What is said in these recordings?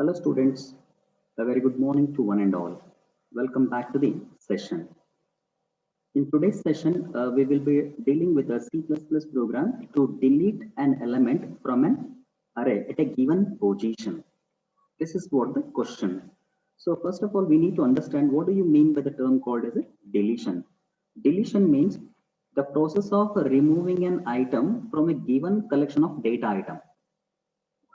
Hello students, a very good morning to one and all. Welcome back to the session. In today's session, we will be dealing with a C++ program to delete an element from an array at a given position. This is what the question. So first of all, we need to understand what do you mean by the term called as a deletion. Deletion means the process of removing an item from a given collection of data item.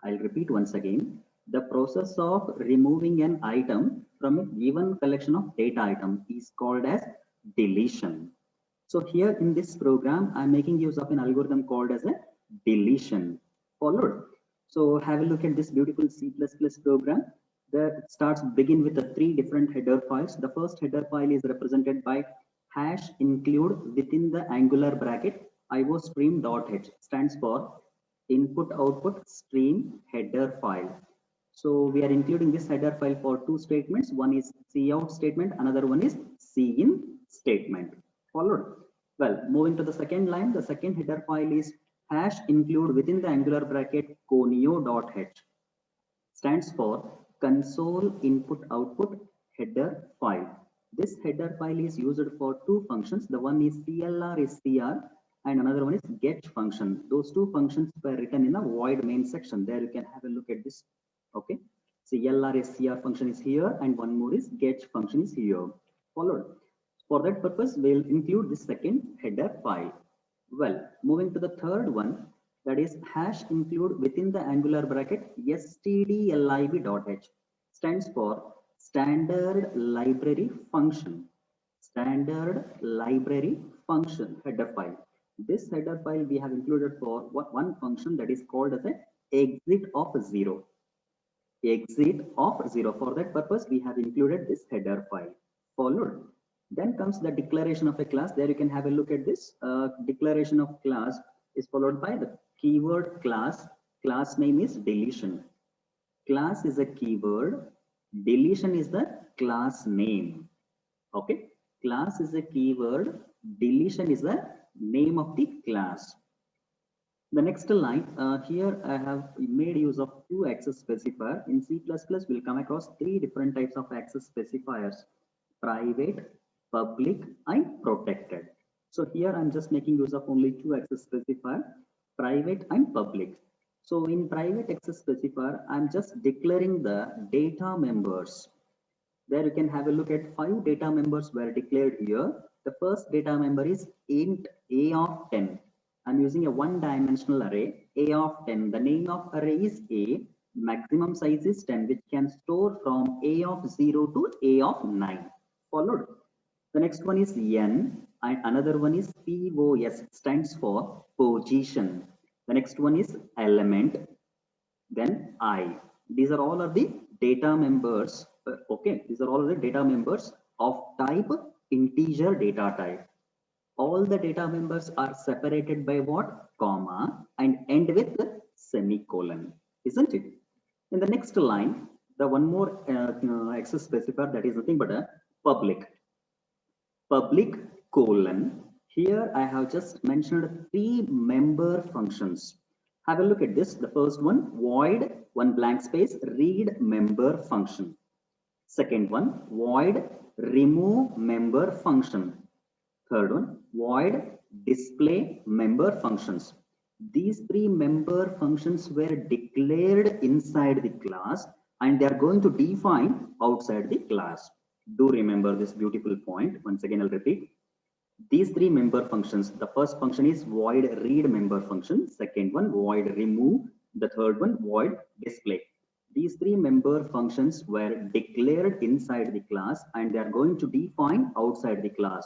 I'll repeat once again. The process of removing an item from a given collection of data item is called as deletion. So here in this program, I'm making use of an algorithm called as a deletion. Followed. So have a look at this beautiful C++ program. That starts begin with the three different header files. The first header file is represented by hash include within the angular bracket iostream.h stands for input output stream header file. So we are including this header file for two statements. One is cout statement, another one is cin statement. Followed. Well, moving to the second line, the second header file is hash include within the angular bracket conio.h stands for console input output header file. This header file is used for two functions. The one is clr and another one is get function. Those two functions were written in a void main section. There you can have a look at this. Okay, clr function is here and one more is get function is here. Followed. For that purpose, we'll include this second header file. Well, moving to the third one, that is hash include within the angular bracket stdlib.h stands for standard library function. Standard library function header file. This header file we have included for one function that is called as a exit of zero. Exit of zero. For that purpose, we have included this header file. Followed. Then comes the declaration of a class. There you can have a look at this. Declaration of class is followed by the keyword class. Class name is deletion. Class is a keyword. Deletion is the class name. Okay. Class is a keyword. Deletion is the name of the class. The next line, here I have made use of two access specifier. In C++, we'll come across three different types of access specifiers: private, public, and protected. So here I'm just making use of only two access specifier, private and public. So in private access specifier, I'm just declaring the data members. There you can have a look at 5 data members were declared here. The first data member is int a of 10. I'm using a one-dimensional array, a of 10. The name of array is a. Maximum size is 10, which can store from a of 0 to a of 9. Followed. The next one is n, and another one is pos, stands for position. The next one is element, then I. These are all of the data members. Okay, these are all the data members of type integer data type. All the data members are separated by what? Comma, and end with semicolon, isn't it? In the next line, the one more access specifier, that is nothing but a public. Public colon. Here I have just mentioned 3 member functions. Have a look at this. The first one, void, one blank space, read member function. Second one, void, remove member function. Third one, void, display member functions. These 3 member functions were declared inside the class and they are going to define outside the class. Do remember this beautiful point. Once again, I'll repeat. These 3 member functions, the first function is void read member function, second one void remove, the third one void display. These 3 member functions were declared inside the class and they are going to define outside the class.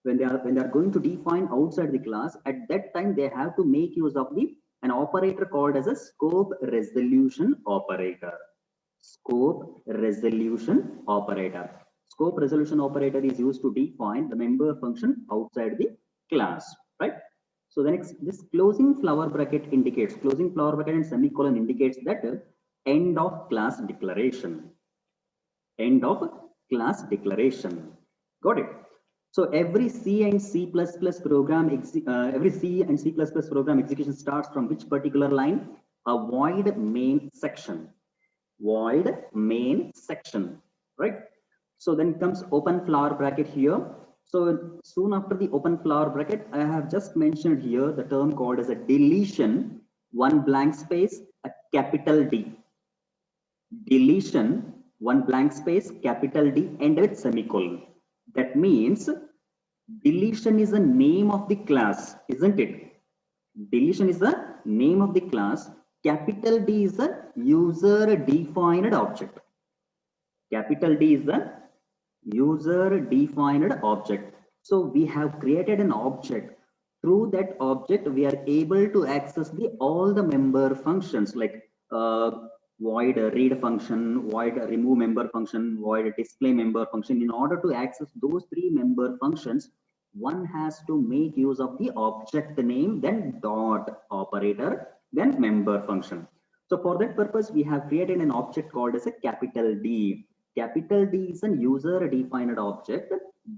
When they are going to define outside the class, at that time they have to make use of an operator called as a scope resolution operator. Scope resolution operator. Scope resolution operator is used to define the member function outside the class, right? So the next, this closing flower bracket indicates, closing flower bracket and semicolon indicates that end of class declaration. End of class declaration. Got it? So every C and C++ program, every C and C++ program execution starts from which particular line? A void main section. void main section, right? So then comes open flower bracket here. So soon after the open flower bracket, I have just mentioned here the term called as a deletion, one blank space, a capital D. Deletion, one blank space, capital D, and with semicolon. That means deletion is the name of the class, isn't it? Deletion is the name of the class. Capital D is the user defined object. Capital D is the user defined object. So we have created an object. Through that object, we are able to access the all the member functions like void read function, void remove member function, void display member function. In order to access those three member functions, one has to make use of the object name, then dot operator, then member function. So for that purpose, we have created an object called as a capital D. Capital D is a user defined object.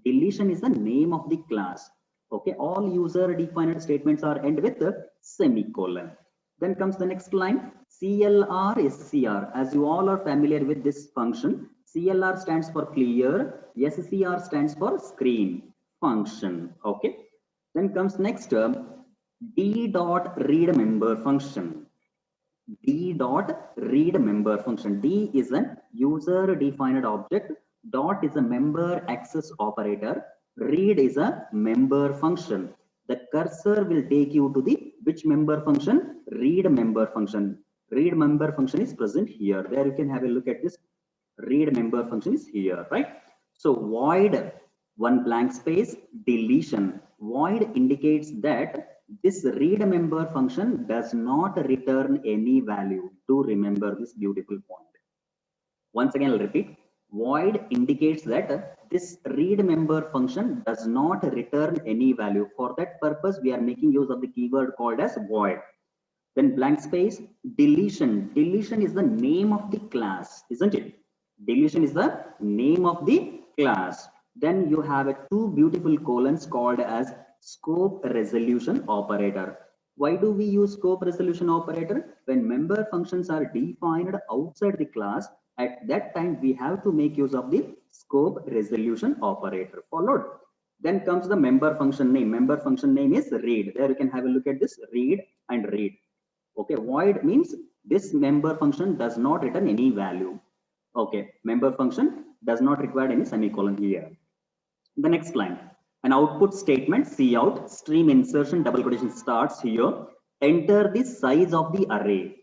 Deletion is the name of the class. Okay, all user defined statements are end with a semicolon. Then comes the next line. CLR is CR. As you all are familiar with this function, CLR stands for clear, SCR stands for screen function. Okay. Then comes next term, D dot read member function. D dot read member function. D is a user defined object. Dot is a member access operator. Read is a member function. The cursor will take you to the which member function? Read member function. Read member function is present here. There you can have a look at this. Read member function is here, right? So void, one blank space, deletion. Void indicates that this read member function does not return any value. Do remember this beautiful point. Once again, I'll repeat. Void indicates that this read member function does not return any value. For that purpose, we are making use of the keyword called as void. Then blank space, deletion. Deletion is the name of the class, isn't it? Deletion is the name of the class. Then you have a two beautiful colons called as scope resolution operator. Why do we use scope resolution operator? When member functions are defined outside the class, at that time we have to make use of the scope resolution operator. Followed. Then comes the member function name. Member function name is read. There you can have a look at this, read and read. Okay, void means this member function does not return any value. Okay, member function does not require any semicolon here. The next line, an output statement, cout, stream insertion, double quotation starts here. Enter the size of the array.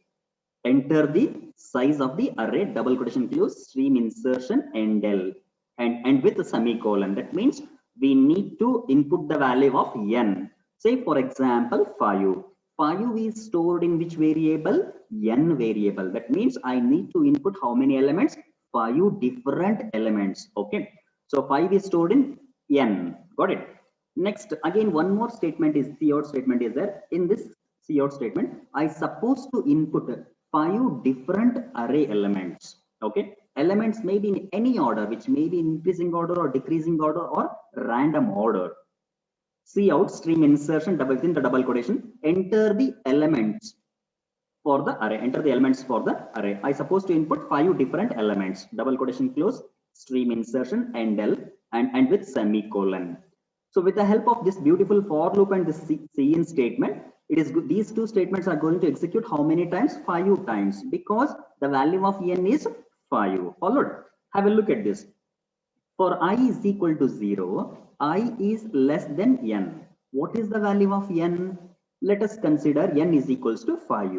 Enter the size of the array, double quotation close, stream insertion, endl, and with a semicolon. That means we need to input the value of n. Say for example, 5. 5 is stored in which variable? N variable. That means I need to input how many elements? 5 different elements. Okay. So 5 is stored in N. Got it. Next, again, one more statement is cout statement is there. In this cout statement, I supposed to input 5 different array elements. Okay. Elements may be in any order, which may be increasing order or decreasing order or random order. Cout stream insertion double within the double quotation, enter the elements for the array. Enter the elements for the array. I supposed to input 5 different elements. Double quotation close, stream insertion, endl, and with semicolon. So with the help of this beautiful for loop and this cin statement, it is good. These two statements are going to execute how many times? 5 times, because the value of n is 5. Followed. Have a look at this. For I is equal to 0, I is less than n. What is the value of n? Let us consider n is equals to 5.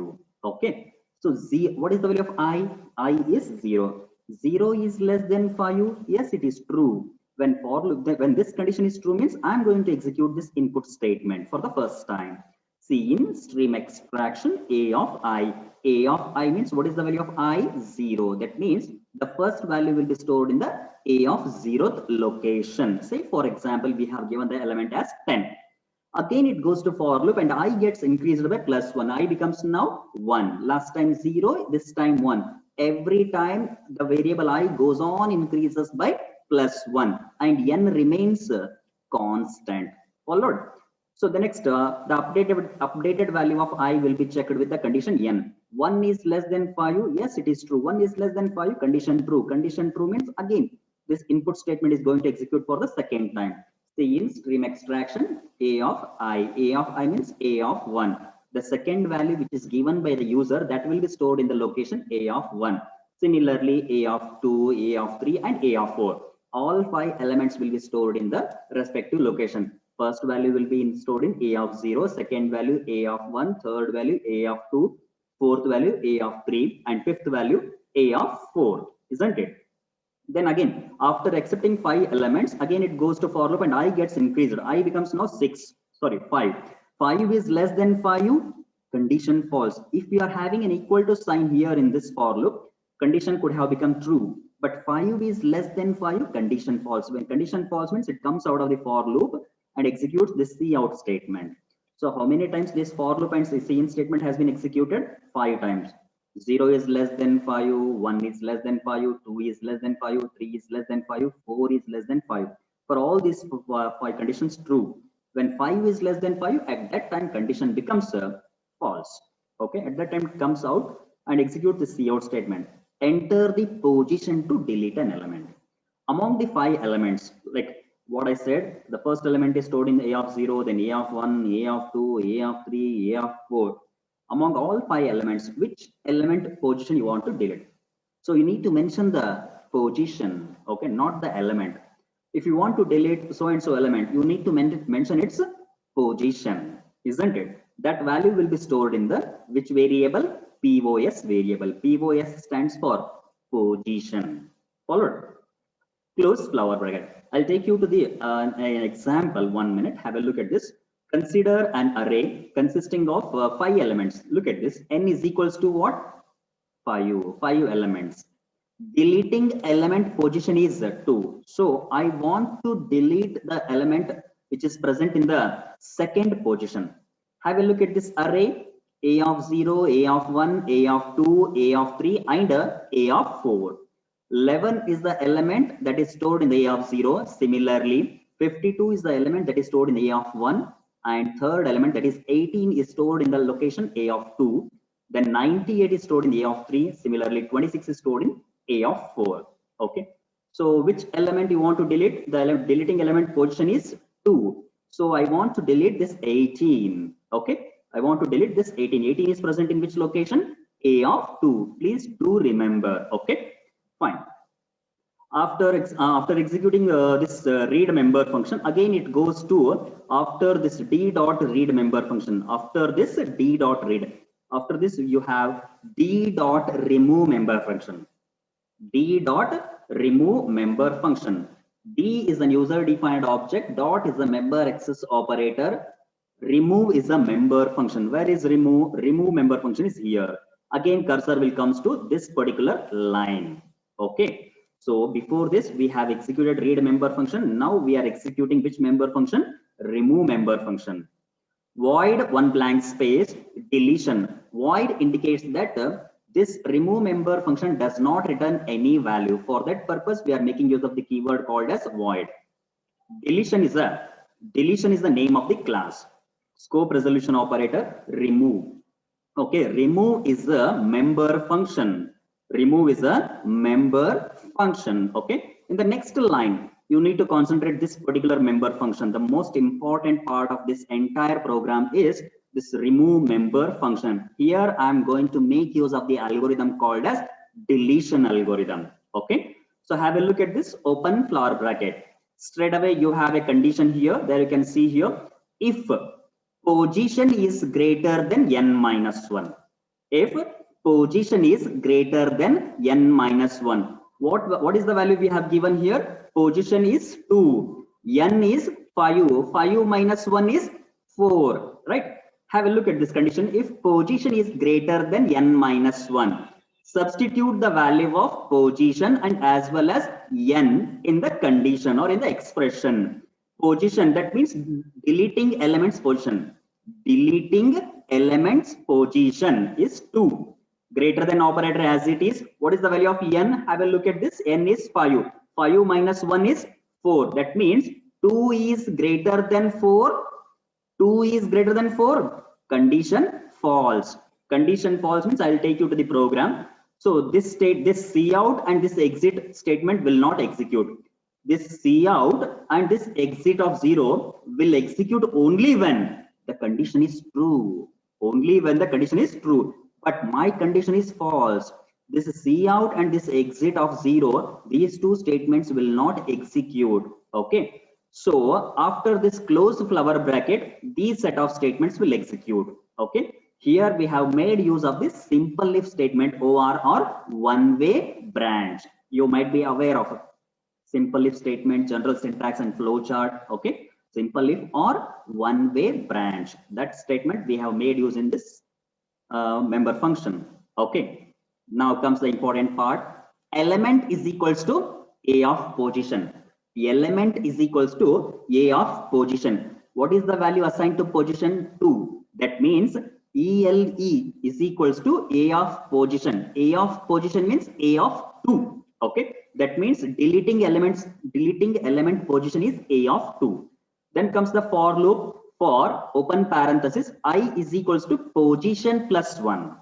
Okay. So what is the value of I? I is 0. 0 is less than 5. Yes, it is true. When this condition is true means I'm going to execute this input statement for the first time. Cin stream extraction A of I. A of I means what is the value of I? 0. That means the first value will be stored in the A of 0th location. Say for example, we have given the element as 10. Again it goes to for loop and I gets increased by plus 1. I becomes now 1. Last time 0, this time 1. Every time the variable I goes on increases by plus 1 and n remains constant. Followed. So the next the updated value of I will be checked with the condition n. 1 is less than 5. Yes, it is true. 1 is less than 5. Condition true. Condition true means again this input statement is going to execute for the second time. See, in stream extraction, A of I means A of 1. The second value which is given by the user, that will be stored in the location A of 1. Similarly, A of 2, A of 3 and A of 4. All 5 elements will be stored in the respective location. First value will be stored in A of 0, second value A of 1, third value A of 2, fourth value A of 3 and fifth value A of 4, isn't it? Then again, after accepting 5 elements, again it goes to for loop and I gets increased. I becomes now 5. 5 is less than 5, condition false. If we are having an equal to sign here in this for loop, condition could have become true. But 5 is less than 5, condition false. When condition false means it comes out of the for loop and executes this cout statement. So how many times this for loop and cin statement has been executed? 5 times. 0 is less than 5, 1 is less than 5, 2 is less than 5, 3 is less than 5, 4 is less than 5. For all these 5 conditions true. When 5 is less than 5, at that time condition becomes false. Okay, at that time it comes out and execute the cout statement. Enter the position to delete an element. Among the 5 elements, like what I said, the first element is stored in A of 0, then A of 1, A of 2, A of 3, A of 4. Among all 5 elements, which element position you want to delete? So you need to mention the position, okay, not the element. If you want to delete so and so element, you need to mention its position, isn't it? That value will be stored in the which variable? POS variable. POS stands for position. Followed? Close flower bracket. I'll take you to the an example. 1 minute. Have a look at this. Consider an array consisting of 5 elements. Look at this. N is equals to what? 5 elements. Deleting element position is 2. So I want to delete the element which is present in the second position. Have a look at this array. A of 0, A of 1, A of 2, A of 3 and A of 4. 11 is the element that is stored in the A of 0. Similarly, 52 is the element that is stored in the A of 1. And third element, that is 18, is stored in the location A of 2. Then 98 is stored in A of 3. Similarly, 26 is stored in A of 4. Okay. So which element you want to delete? The deleting element position is 2. So I want to delete this 18. Okay. I want to delete this 18. 18 is present in which location? A of 2. Please do remember. Okay. Fine. After executing this read member function, again it goes to after this d dot read member function. After this d dot read, after this you have d dot remove member function. D dot remove member function. D is a user defined object. Dot is a member access operator. Remove is a member function. Where is remove? Remove member function is here. Again cursor will comes to this particular line. Okay. So before this, we have executed read member function. Now we are executing which member function? Remove member function. Void one blank space deletion. Void indicates that this remove member function does not return any value. For that purpose, we are making use of the keyword called as void. Deletion is the name of the class. Scope resolution operator remove. Okay, remove is a member function. Remove is a member function. Okay, in the next line you need to concentrate this particular member function. The most important part of this entire program is this remove member function. Here I am going to make use of the algorithm called as deletion algorithm. Okay, so have a look at this. Open flower bracket. Straight away you have a condition here. There you can see here, if position is greater than n minus 1. If position is greater than n minus 1. What is the value we have given here? Position is 2. N is 5. 5 minus 1 is 4. Right? Have a look at this condition. If position is greater than n minus 1. Substitute the value of position and as well as n in the condition or in the expression. Position, that means deleting elements position. Deleting elements position is 2. Greater than operator as it is. What is the value of n? Have a look at this. N is 5. 5 minus 1 is 4. That means 2 is greater than 4. 2 is greater than 4. Condition false. Condition false means I'll take you to the program. So this C out and this exit statement will not execute. This C out and this exit of 0 will execute only when the condition is true. Only when the condition is true. But my condition is false. This C out and this exit of 0, these two statements will not execute. Okay. So after this closed flower bracket, these set of statements will execute. Okay. Here we have made use of this simple if statement OR or one-way branch. You might be aware of simple if statement, general syntax and flowchart. Okay. Simple if or one-way branch. That statement we have made use in this member function. Okay. Now comes the important part. Element is equals to A of position. Element is equals to A of position. What is the value assigned to position? 2. That means ELE is equals to A of position. A of position means A of 2. Okay. That means deleting element position is A of 2. Then comes the for loop for open parenthesis I is equals to position plus 1.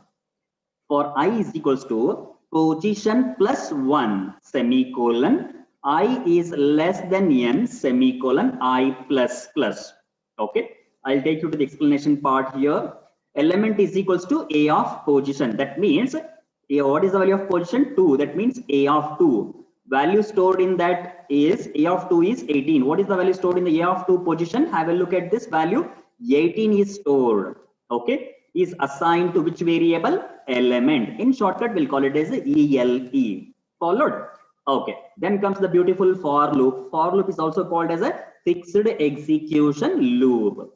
For I is equals to position plus 1 semicolon I is less than n semicolon I plus plus. Okay, I'll take you to the explanation part here. Element is equals to A of position. That means what is the value of position? 2. That means A of 2. Value stored in that is A of 2 is 18. What is the value stored in the A of 2 position? Have a look at this value. 18 is stored. Okay, is assigned to which variable? Element. In shortcut, we'll call it as ELE. Followed? Okay. Then comes the beautiful for loop. For loop is also called as a fixed execution loop.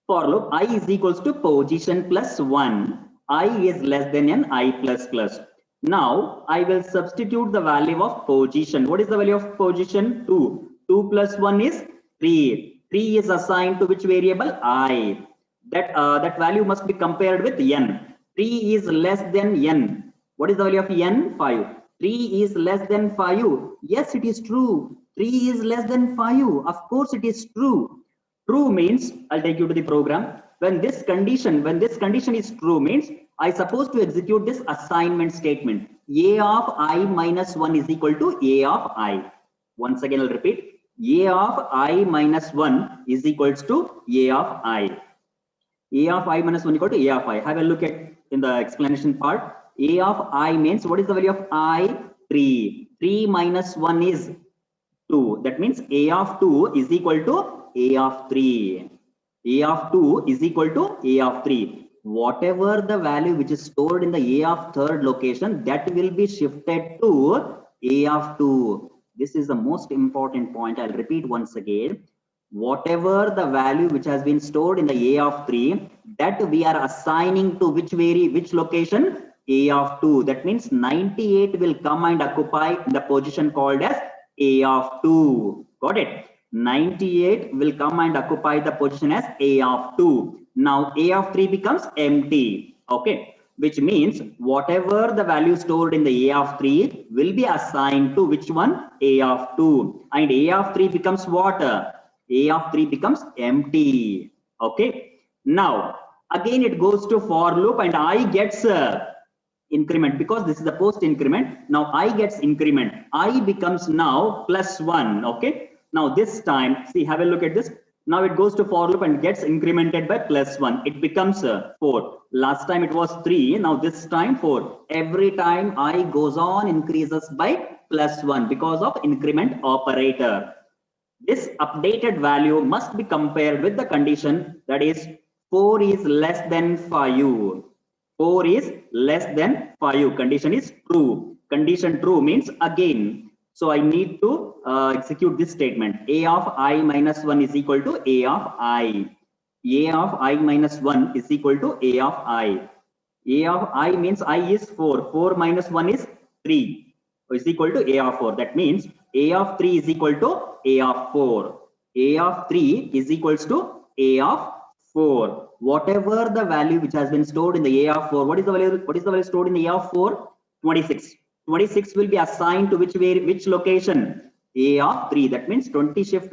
For loop, I is equals to position plus 1. I is less than n I plus plus. Now, I will substitute the value of position. What is the value of position? 2. 2 plus 1 is 3. 3 is assigned to which variable? I. That value must be compared with n. 3 is less than n. What is the value of n? 5. 3 is less than 5. Yes, it is true. 3 is less than 5. Of course, it is true. True means, I'll take you to the program. When this condition is true means, I supposed to execute this assignment statement. A of I minus 1 is equal to A of I. Once again, I'll repeat. A of I minus 1 is equals to A of I. A of I minus 1 equal to A of I. Have a look at in the explanation part. A of I means what is the value of I? 3. 3 minus 1 is 2. That means A of 2 is equal to A of 3. A of 2 is equal to A of 3. Whatever the value which is stored in the A of third location, that will be shifted to A of 2. This is the most important point. I'll repeat once again. Whatever the value which has been stored in the A of 3, that we are assigning to which location? A of 2. That means 98 will come and occupy the position called as A of 2. Got it? 98 will come and occupy the position as A of 2. Now A of 3 becomes empty. Okay, which means whatever the value stored in the A of 3 will be assigned to which one? A of 2. And A of 3 becomes what? A of 3 becomes empty. Okay, now again it goes to for loop and I gets increment because this is the post increment. Now I gets increment. I becomes now plus 1. Okay, now this time, see, have a look at this. Now it goes to for loop and gets incremented by plus 1. It becomes 4. Last time it was 3. Now this time 4. Every time I goes on increases by plus 1 because of increment operator. This updated value must be compared with the condition, that is 4 is less than 5. 4 is less than 5. Condition is true. Condition true means again. So I need to execute this statement. A of I minus 1 is equal to A of I. A of I minus 1 is equal to A of I. A of I means I is 4. 4 minus 1 is 3. Is equal to A of 4. That means A of 3 is equal to A of 4. A of 3 is equals to A of 4. Whatever the value which has been stored in the A of 4, what is the value stored in the A of 4? 26. 26 will be assigned to which location? A of 3. That means 26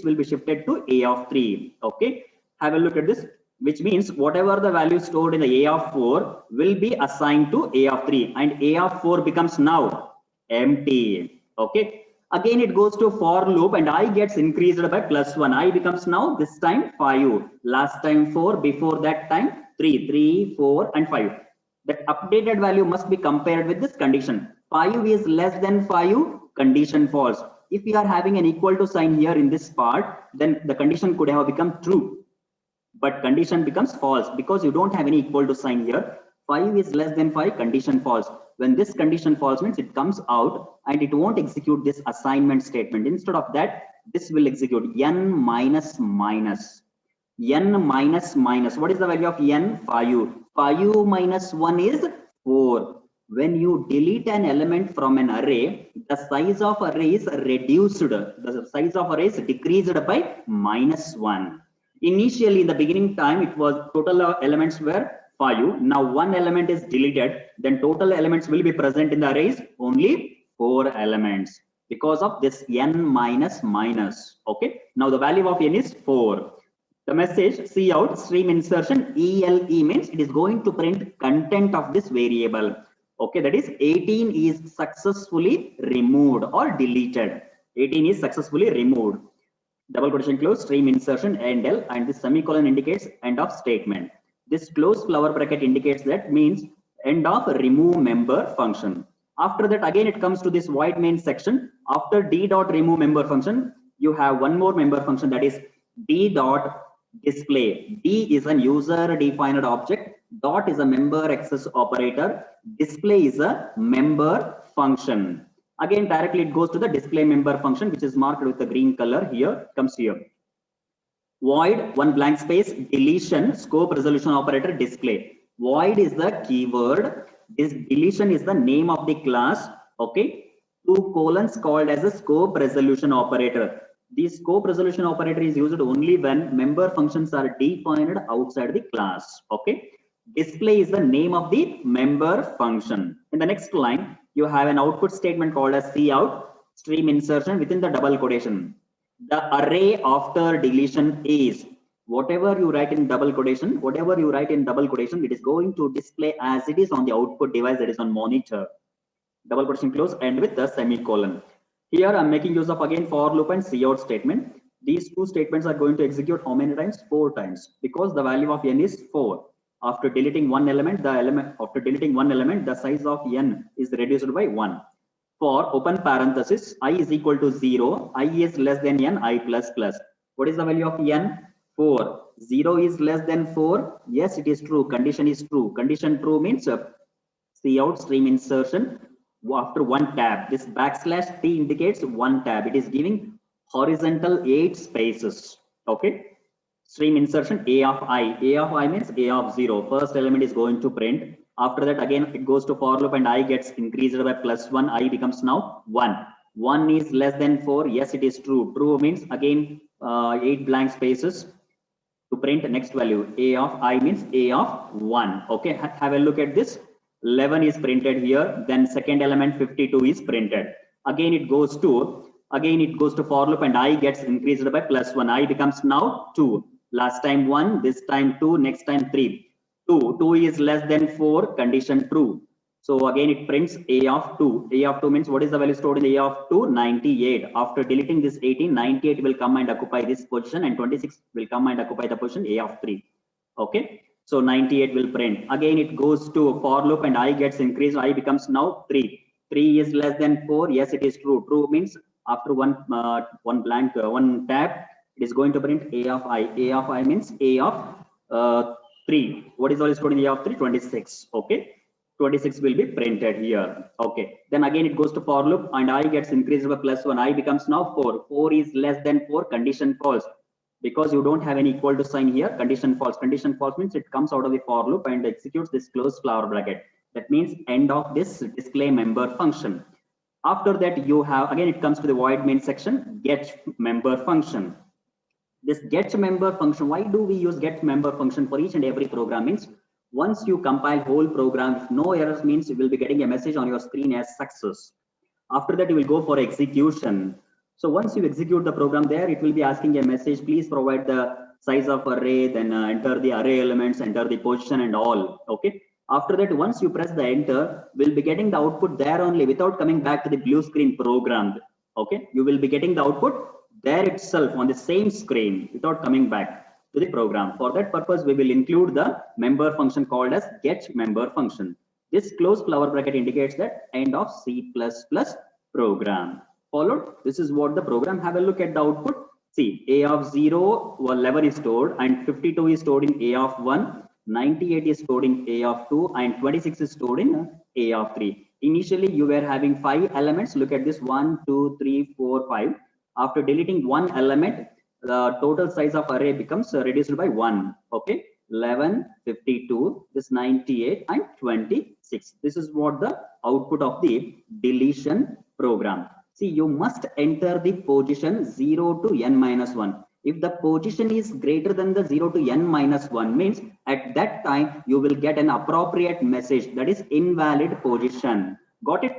will be shifted to A of 3. Okay, have a look at this. which means whatever the value stored in the A of 4 will be assigned to A of 3, and A of 4 becomes now empty. Okay. Again, it goes to for loop and I gets increased by +1. I becomes now this time 5. Last time 4, before that time 3, 3, 4, and 5. That updated value must be compared with this condition. 5 is less than 5, condition false. If we are having an equal to sign here in this part, then the condition could have become true. But condition becomes false because you don't have any equal to sign here. 5 is less than 5, condition false. When this condition false means it comes out and it won't execute this assignment statement. Instead of that, this will execute n minus minus. N minus minus. What is the value of n? 5. 5 minus 1 is 4. When you delete an element from an array, the size of array is reduced. The size of array is decreased by -1. Initially, in the beginning time, it was total elements were 5. Now one element is deleted, then total elements will be present in the arrays only 4 elements because of this n minus minus. Okay. Now the value of n is 4. The message cout stream insertion ELE means it is going to print content of this variable. Okay, that is 18 is successfully removed or deleted. 18 is successfully removed. Double quotation close, stream insertion end L, and this semicolon indicates end of statement. This close flower bracket indicates that means end of remove member function. After that, again it comes to this void main section. After d dot remove member function, you have one more member function, that is d dot display. D is a user defined object, dot is a member access operator, display is a member function. Again, directly it goes to the display member function, which is marked with the green color here, comes here. Void, one blank space, deletion, scope resolution operator, display. Void is the keyword. This deletion is the name of the class. Okay. 2 colons called as a scope resolution operator. The scope resolution operator is used only when member functions are defined outside the class. Okay. Display is the name of the member function. In the next line, you have an output statement called as cout stream insertion within the double quotation. The array after deletion is whatever you write in double quotation, it is going to display as it is on the output device, that is on monitor. Double quotation close, end with the semicolon. Here I'm making use of again for loop and cout statement. These two statements are going to execute how many times? 4 times, because the value of n is 4. After deleting one element, the size of n is reduced by 1. For open parenthesis, I is equal to 0, I is less than n, I plus plus. What is the value of n? 4. 0 is less than 4. Yes, it is true. Condition is true. Condition true means cout stream insertion after one tab. This \t indicates one tab. It is giving horizontal 8 spaces. Okay. Stream insertion A of I. A of I means A of 0. First element is going to print. After that, again, it goes to for loop and I gets increased by +1. I becomes now 1. 1 is less than 4. Yes, it is true. True means again 8 blank spaces to print next value. A of I means A of 1. Okay, have a look at this. 11 is printed here. Then second element 52 is printed. Again, it goes to for loop and I gets increased by +1. I becomes now 2. Last time 1, this time 2, next time 3. 2 is less than 4, condition true. So again it prints A of 2. A of 2 means what is the value stored in A of 2? 98. After deleting this 18, 98 will come and occupy this position and 26 will come and occupy the position A of 3. Okay. So 98 will print. Again it goes to for loop and I gets increased. I becomes now 3. 3 is less than 4. Yes, it is true. True means after one tab, it is going to print A of I. A of I means A of 3. What is the value stored in A of 3? 26. Okay. 26 will be printed here. Okay. Then again it goes to for loop and I gets increased by +1. I becomes now 4. 4 is less than 4. Condition false. Because you don't have any equal to sign here. Condition false. Condition false means it comes out of the for loop and executes this closed flower bracket. That means end of this display member function. After that, you have again it comes to the void main section, get member function. This get member function, why do we use get member function for each and every program? Means once you compile whole program, if no errors means you will be getting a message on your screen as success. After that, you will go for execution. So once you execute the program there, it will be asking a message, please provide the size of array, then enter the array elements, enter the position and all. Okay. After that, once you press the enter, we'll be getting the output there only without coming back to the blue screen programmed. Okay. You will be getting the output there itself on the same screen without coming back to the program. For that purpose, we will include the member function called as get member function. This close flower bracket indicates that end of C++ program. Followed. This is what the program. Have a look at the output. See, A of 0 or 11 is stored, and 52 is stored in A of 1, 98 is stored in A of 2, and 26 is stored in A of 3. Initially, you were having 5 elements. Look at this: 1, 2, 3, 4, 5. After deleting one element, the total size of array becomes reduced by 1. Okay, 11, 52, this 98, and 26. This is what the output of the deletion program. See, you must enter the position 0 to n minus 1. If the position is greater than the 0 to n minus 1, means at that time you will get an appropriate message, that is invalid position. Got it?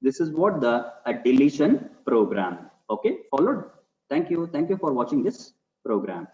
This is what the deletion program. Okay, followed. Thank you for watching this program.